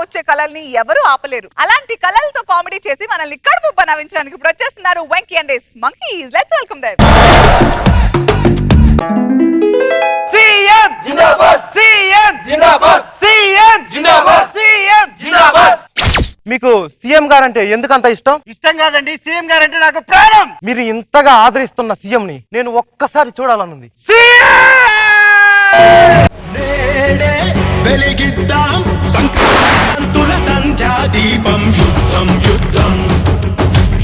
వచ్చే కళల్ని ఎవరు ఆపలేరు. అలాంటి కళలతో కామెడీ చేసి మనల్ని కడుపు నవ్వించడానికి ఇప్పుడు వచ్చేస్తున్నారు Venky and his monkeys. Let's welcome them. CM జిందాబాద్, సీఎం జిందాబాద్, సీఎం జిందాబాద్, సీఎం జిందాబాద్. మీకు సీఎం గారంటే ఎందుకంత ఇష్టం? ఇష్టం కాదండి, సీఎం గారంటే నాకు ప్రాణం. మీరు ఇంతగా ఆదరిస్తున్న సీఎం ని నేను ఒక్కసారి చూడాలనుంది. వెలిగిద్దాం సంక్రాంతుల సంధ్యా దీపం, యుద్ధం యుద్ధం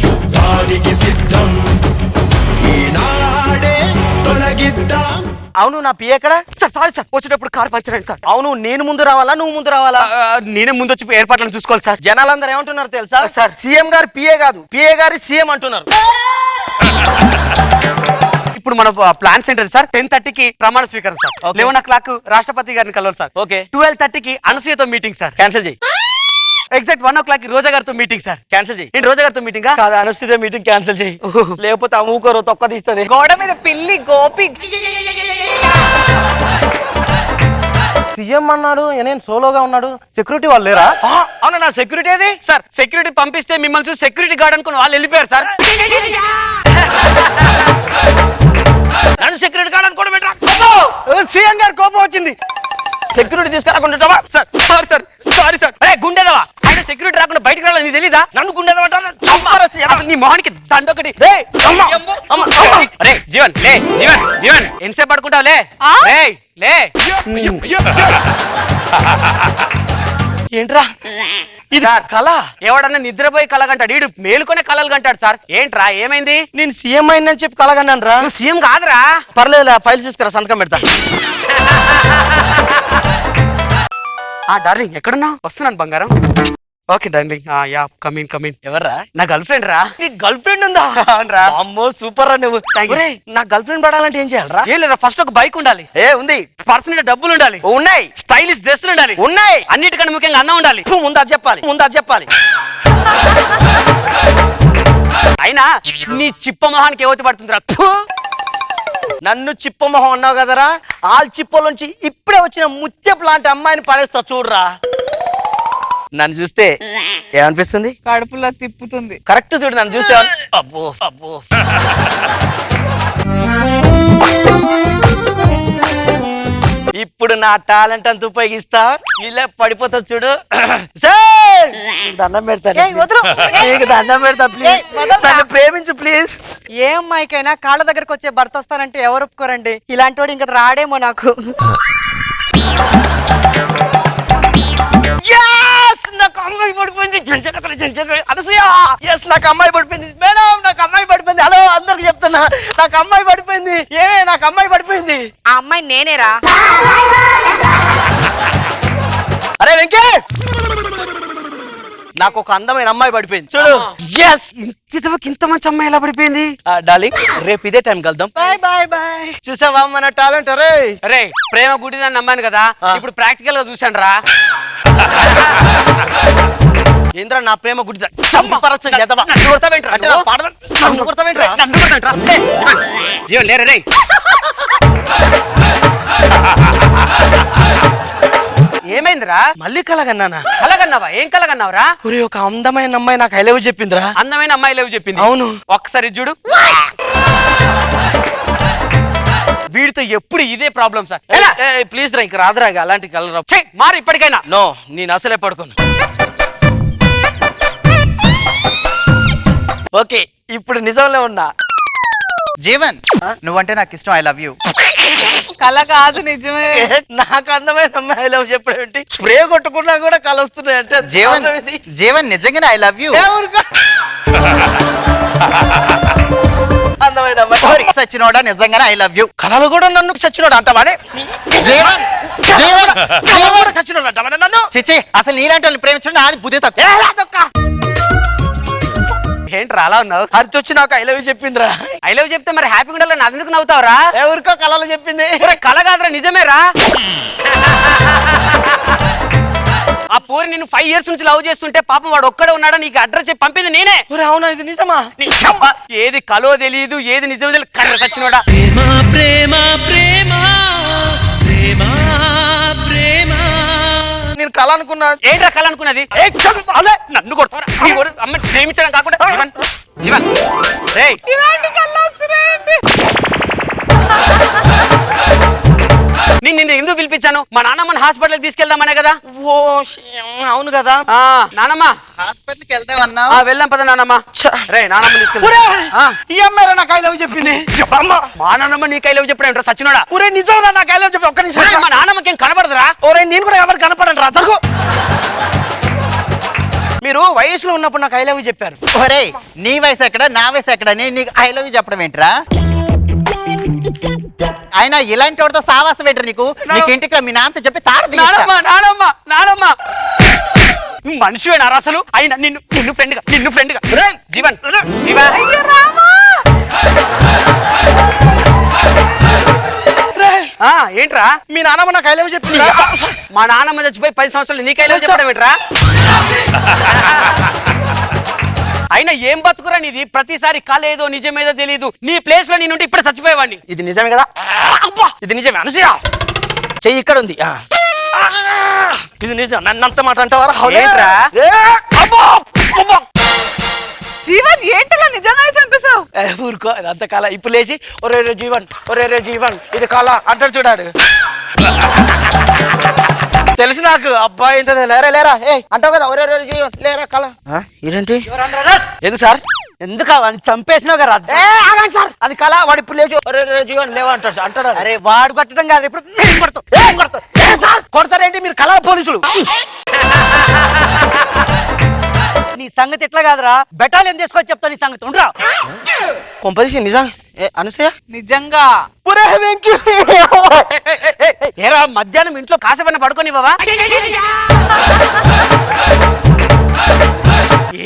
యుద్ధానికి సిద్ధం, ఈనాడే తొలగిద్దాం. అవును, నా పిఏ ఎక్కడ? సార్ సారీ సార్, వచ్చేటప్పుడు కార్ పంచర్ అయింది సార్. అవును, నేను ముందు రావాలా నువ్వు ముందు రావాలా? నేనే ముందు వచ్చి ఏర్పాట్లను చూసుకోవాలి సార్. జనాలందరూ ఏమంటున్నారు తెలుసా? సార్. సీఎం గారు పిఏ కాదు, పిఏ గారి సీఎం అంటున్నారు. ఇప్పుడు మన ప్లాన్ సెంటర్ సార్ 10:30కి ప్రమాణ స్వీకారం సార్. 11 o'clock రాష్ట్రపతి గారిని కలవాలి సార్. ఓకే. 12:30కి అనసూయతో మీటింగ్ సార్. క్యాన్సిల్ చేయి. ఎగ్జాక్ట్ 1 o'clock రోజా గారితో మీటింగ్ సార్. క్యాన్సిల్ చేయి. ఏంటి రోజా గారితో మీటింగ్? కాదు, అనుష్ఠిత మీటింగ్ క్యాన్సిల్ చేయి, లేకపోతే అమ్ముకోరు తొక్క తీస్తుంది. గోడ మీద పిల్లి గోపి సీఎం అన్నాడు, నేను సోలోగా ఉన్నాడు, సెక్యూరిటీ వాళ్ళు లేరా? అవునా, నా సెక్యూరిటీ ఏది? సార్ సెక్యూరిటీ పంపిస్తే మిమ్మల్ని చూసి సెక్యూరిటీ గార్డ్ అనుకుని వాళ్ళు వెళ్ళిపోయారు సార్. నన్ను సెక్యూరిటీ గార్డ్ అనుకోవడం ఏంట్రా? సీఎం గారు కోపం వచ్చింది, సెక్యూరిటీ తీసుకురాకుండా. Sir sorry sir, sorry sir. అరే గుండెదవా, ఆయన సెక్యూరిటీ రాకుండా బయటకు రావాలి, నీకు తెలీదా? నన్ను గుండెదమంటారు. అసలు నీ మొహానికి దండొకటి. అరే జీవన్ లే, జీవన్ జీవన్ ఎంతసేపు పడుకుంటావు? లే లే. ఏంట్రా ఇది? కళ? ఎవడన్నా నిద్రపోయి కలగంటాడు, ఈడు మేలుకొనే కలలు కంటాడు సార్. ఏంట్రా ఏమైంది? నేను సీఎం అయిందని చెప్పి కలగన్నాను రా. నువ్వు సీఎం కాదురా. పర్లేదు, ఫైల్స్ తీసుకురా, సంతకం పెడతా. డార్లింగ్ ఎక్కడున్నావు? వస్తున్నాను బంగారం. Okay darling, yeah come in come in. ఎవర్రా? నా గర్ల్ ఫ్రెండ్ రా. నీ గర్ల్ ఫ్రెండ్ ఉందా? అవునరా. అమ్మో సూపర్ రా నువ్వు. ఒరేయ్, నా గర్ల్ ఫ్రెండ్ పడాలంటే ఏం చేయాలరా? ఏం లేదా, ఫస్ట్ ఒక బైక్ ఉండాలి. ఉంది. పర్సనల్ డబ్బులు ఉండాలి. ఉన్నాయి. స్టైలిష్ డ్రెస్సులు ఉండాలి. ఉన్నాయి. అన్నిటికన్నా ముఖ్యంగా అన్నం ఉండాలి. ముందు అది చెప్పాలి. అయినా నీ చిప్ప మొహానికి ఏవతి పడుతుందిరా? నన్ను చిప్పమొహం అన్నావు కదరా, ఆల్ చిప్పలోంచి ఇప్పుడే వచ్చిన ముచ్చెప్ లాంటి అమ్మాయిని పడేస్తా చూడరా. నన్ను చూస్తే ఏమనిపిస్తుంది? కడుపులో తిప్పుతుంది. కరెక్ట్ చూడు, నన్ను చూస్తే అబ్బో అబ్బో. ఇప్పుడు నా టాలెంట్ అంత ఉపయోగిస్తా, ఇలా పడిపోతా చూడు. దండం పెడతా, దండం పెడతా, ప్లీజ్ నన్ను ప్రేమించు ప్లీజ్. ఏ అమ్మాయికైనా కాళ్ళ దగ్గరకు వచ్చే భర్త వస్తానంటే ఎవరు ఒప్పుకోరండి. ఇలాంటి వాడు ఇంకా రాడేమో నాకు. నాకు అమ్మాయి పడిపోయింది. నాకు అమ్మాయి పడిపోయింది మేడం, నాకు అమ్మాయి పడిపోయింది. హలో అందరికి చెప్తున్నా, నాకు అమ్మాయి పడిపోయింది. నాకు అమ్మాయి పడిపోయింది. ఆ అమ్మాయి నేనేరా. అరే వెంకీ, నాకు ఒక అందమైన అమ్మాయి పడిపోయింది చూడు. ఇంత మంచి అమ్మాయి ఎలా పడిపోయింది? డార్లింగ్, రేపు ఇదే టైం కలుద్దాం. Bye bye bye. చూసావా మన టాలెంట్? అరే ప్రేమ గుడిదని నమ్మాను కదా, ఇప్పుడు ప్రాక్టికల్ గా చూసాను రా. ఏంద్రా నా ప్రేమ గుడి? ఏమైందిరా? మళ్ళీ కలగన్నానా? కలగన్నావా? ఏం కలగన్నావురా? ఒక అందమైన అమ్మాయి నాకు ఐ లవ్ చెప్పిందిరా. అందమైన అమ్మాయి లేవు చెప్పింది? అవును. ఒక్కసారి చూడు. వీడితో ఎప్పుడు ఇదే ప్రాబ్లం సార్. ప్లీజ్ రా, ఇంక రాదురా అలాంటి కలర్. మారు ఇప్పటికైనా. నో, నేను అసలే పడుకోను. ఓకే, ఇప్పుడు నిజంలో ఉన్నా. జీవన్, నువ్వంటే నాకు ఇష్టం, ఐ లవ్ యూ. కళ కాదు, నిజమే. నాకు అందమైన అమ్మాయి ఐ లవ్ చెప్పడం స్ప్రే కొట్టుకున్నా కూడా కళ వస్తున్నాయి అంటే జీవన్ నిజంగానే ఐ లవ్ యూ. అందమైన అమ్మాయి సచ్చినోడా నిజంగానే ఐ లవ్ యూ. కళలు కూడా నన్ను సచ్చినోడు అంటావానే? జీవన్ సచ్చినోడు అంటావానే నన్ను? చిచి, అసలు నీలాంటి వాళ్ళని ప్రేమించడం నాది బుద్ధి తక్కువ. ఏంట్రా అలా ఉన్నావు? అది వచ్చి నాకు ఐ లవ్ యూ చెప్పిందిరా. ఐ లవ్ చెప్తే మరి హ్యాపీగా ఉండాలి, నా ఎందుకు నవ్వుతావురా? ఎవరికో కళలు చెప్పింది. కళ కాదురా, నిజమేరా. ఆ పూరి నిన్ను 5 years నుంచి లవ్ చేస్తుంటే పాపం వాడు ఒక్కడే ఉన్నాడా, నీకు అడ్రస్ చెప్పి పంపింది నేనే. అవునా, ఇది నిజమా? ఏది కలో తెలియదు, ఏది నిజమో తెలియదు. కర్ర సచ్చినోడా. నేను కళ అనుకున్నా. ఏంట్రా కళ అనుకున్నది? నన్ను కొడతావరా? అమ్మ ప్రేమించడం కాకుండా జీవన్ జీవన్ రేయ్ ఇలాంటి కళ్ళు వస్తున్నాయండి. నిన్ను ఎందుకు పిలిపించాను? మా నాన్నమ్మని హాస్పిటల్కి తీసుకెళ్దామనే కదా. ఓ అవును కదా. నానమ్మ హాస్పిటల్కి వెళ్దామన్నా. వెళ్దాం పద నానమ్మ. రే నానమ్మ ఈ అమ్మాయి నాకు ఐ లవ్ చెప్పింది. మా నాన్నమ్మ నీకు ఐ లవ్ చెప్పాడు సచ్చినోడా. ఒరే నిజంగా నాకు ఐ లవ్ చెప్పి ఒక్క నిమిషం. మా నాన్నమ్మకి ఏం కనబడదురా? ఒరే నేను కూడా ఎవరు కనపడండి రా జరుగు. మీరు వయసులో ఉన్నప్పుడు నాకు ఐ లవ్ చెప్పారు. ఒరే నీ వయసు ఎక్కడ నా వయసు ఎక్కడ? నేను నీకు ఐ లవ్ చెప్పడం ఏంట్రా? ఆయన ఇలాంటి వాడితో సావాసం ఏంట్రా నీకు? నీకు ఇంటికి మీ నాన్నతో చెప్పి నానమ్మ నానమ్మ నానమ్మ నువ్వు మనిషివేనా అసలు? అయినా నిన్ను ఫ్రెండ్ గా జీవన్ జీవన్ అయ్యో రామా. ఏంట్రా? మీ నాన్నమ్మ నాకు ఐ లవ్ చెప్పింది. మా నాన్నమ్మ చచ్చిపోయి 10 సంవత్సరాలు నీకు ఐ లవ్ చెప్పడం ఏంట్రా? అయినా ఏం బతుకురా నీది? ప్రతిసారి కలేదో నిజమేదో తెలియదు. నీ ప్లేస్ లో నేనుంటే ఇప్పుడు చచ్చిపోయేవాడిని. ఇది నిజమే కదా? ఇది నిజమే అనసూయ. చెయ్యి ఇక్కడ ఉంది. ఇది నిజం. నన్నంత మాట అంటావారా? ఏంట్రా? జీవన్ ఏంటలా నిజంగానే చంపేశావు? ఊరుకో అంత కాల. ఇప్పుడు లేచి ఒరే రే జీవన్ ఒరే రే జీవన్ ఇది కాల అంటాడు చూడాడు. తెలుసు నాకు. అబ్బాయి ఇంత లేరా లేరా ఏ అంటావు కదా ఒరే రే జీవన్ లేరా కాల. ఇదేంటి ఎందుకు సార్? ఎందుకు చంపేసినావు కదా? సార్ అది కళ. వాడు ఇప్పుడు లేచి ఒరే రే జీవన్ లేవా అంటాడు అంటాడు. అరే వాడు కొట్టడం కాదు, ఇప్పుడు కొడతారేంటి మీరు? కళ పోలీసులు. నీ సంగతి ఎట్లా కాదురా, బెటాలియన్ తీసుకొచ్చి చెప్తా నీ సంగతి. ఉండరా కొంపదీసి నిజం అనసూయ నిజంగా ఏరా మధ్యాహ్నం ఇంట్లో కాసేపైనా పడుకొని బావా?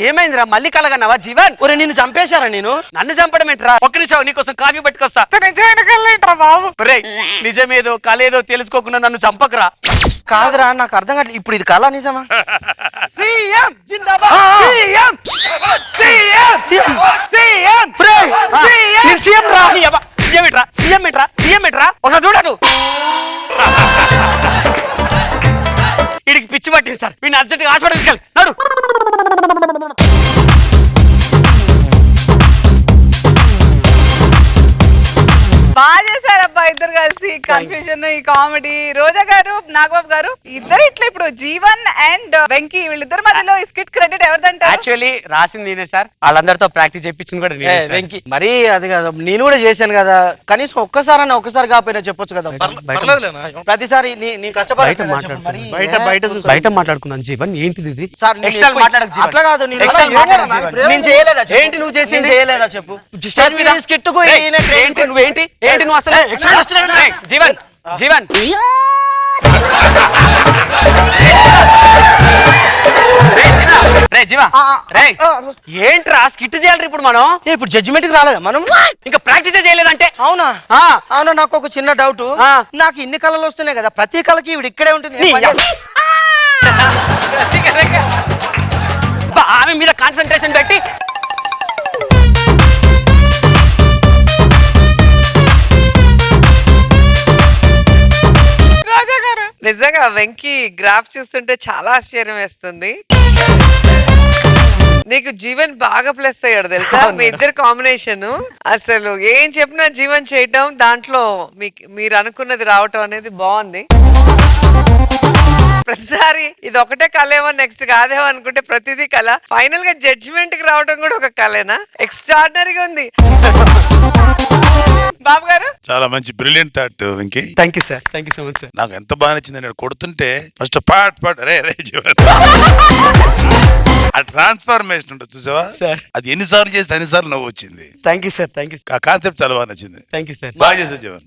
ఏమైందిరా? మళ్ళీ కలగన్నావా జీవన్? ఒరే నిన్ను చంపేశారా? నేను నన్ను చంపడం ఏంట్రా? ఒక్క నిమిషం నీకోసం కాఫీ పట్టుకొస్తా. బాబు. నిజమేదో కలేదో తెలుసుకోకుండా నన్ను చంపకరా. కాదురా నాకు అర్థం కావట్లేదు. ఇప్పుడు ఇది కళ నిజమా? సీఎం ఏంట్రా? ఒకసారి చూడను. వీడికి పిచ్చి పట్టింది సార్. వీడిని అర్జెంట్గా హాస్పిటల్ తీసుకెళ్ళి నడు. బాగా చేశారబ్బా ఇద్దరు కలిసి. కన్ఫ్యూజన్, ఈ కామెడీ. రోజా గారు, నాగబాబు గారు ఇద్దరు ఇట్లా ఇప్పుడు జీవన్ అండ్ వెంకీ వీళ్ళిద్దరి మధ్యలో ఈ స్కిట్ క్రెడిట్ ఎవరిదంటారు? యాక్చువల్లీ రాసింది నేనే సార్. వాళ్ళందరితో ప్రాక్టీస్ చేయించింది కూడా నేనే సార్. వెంకీ మరి అది కదా, నేను కూడా చేశాను కదా. కనీసం ఒక్కసారి కాకపోయినా చెప్పొచ్చు కదా. ప్రతిసారి నీ కష్టపడి బయట మాట్లాడుకున్నాను జీవన్. ఏంటిది ఇది? సార్, నేను ఎక్స్ట్రా మాట్లాడకు జీవన్. అట్లా కాదు. నేను ఎక్స్ట్రా మాట్లాడకు నేను జీవన్. నేను చేయలేదా? ఏంటి నువ్వు చేసింది? నేను చేయలేదా చెప్పు. ప్రతి స్కిట్కు ఏంటి నువ్వు అసలు? ఏయ్, జీవన్ జీవన్ రే జీవా రే ఏంట్రా స్కిట్ చేయాలి ఇప్పుడు మనం? ఇప్పుడు జడ్జిమెంట్ కి రాలేదా మనం? ఇంకా ప్రాక్టీస్ చేయలేదంటే? అవునా అవునా. నాకు ఒక చిన్న డౌట్. నాకు ఇన్ని కళలు వస్తున్నాయి కదా, ప్రతి కళకి ఇవి ఇక్కడే ఉంటుంది. ఆమె మీద కాన్సన్ట్రేషన్ పెట్టి నిజంగా వెంకీ గ్రాఫ్ చూస్తుంటే చాలా ఆశ్చర్యం వేస్తుంది. నీకు జీవన్ బాగా ప్లస్ అయ్యాడు తెలుసా? మీ ఇద్దరు కాంబినేషన్ అసలు ఏం చెప్పినా జీవన్ చేయటం, దాంట్లో మీరు అనుకున్నది రావటం అనేది బాగుంది. ప్రతిసారి ఇది ఒకటే కళేమో నెక్స్ట్ కాదేమో అనుకుంటే ప్రతిదీ కళ. ఫైనల్ గా జడ్జిమెంట్ కి రావడం కూడా ఒక కళేనా? ఎక్స్ట్రాడినరీగా ఉంది. బాబు గారు చాలా మంచి brilliant thought Venky. Thank you sir. Thank you so much sir. నాకు ఎంత బాగా నచ్చింది. నేను కొడుతుంటే ఫస్ట్ పాట్ రే రే జీవన్ ఆ ట్రాన్స్ఫార్మేషన్ ఉంటుంది చూసావా సార్? అది ఎన్నిసార్లు చేస్తే అన్నిసార్లు నవ్వు వచ్చింది. Thank you sir. Thank you. ఆ కాన్సెప్ట్ చాలా బాగా నచ్చింది. Thank you sir. బాగా చేసావు జీవన్.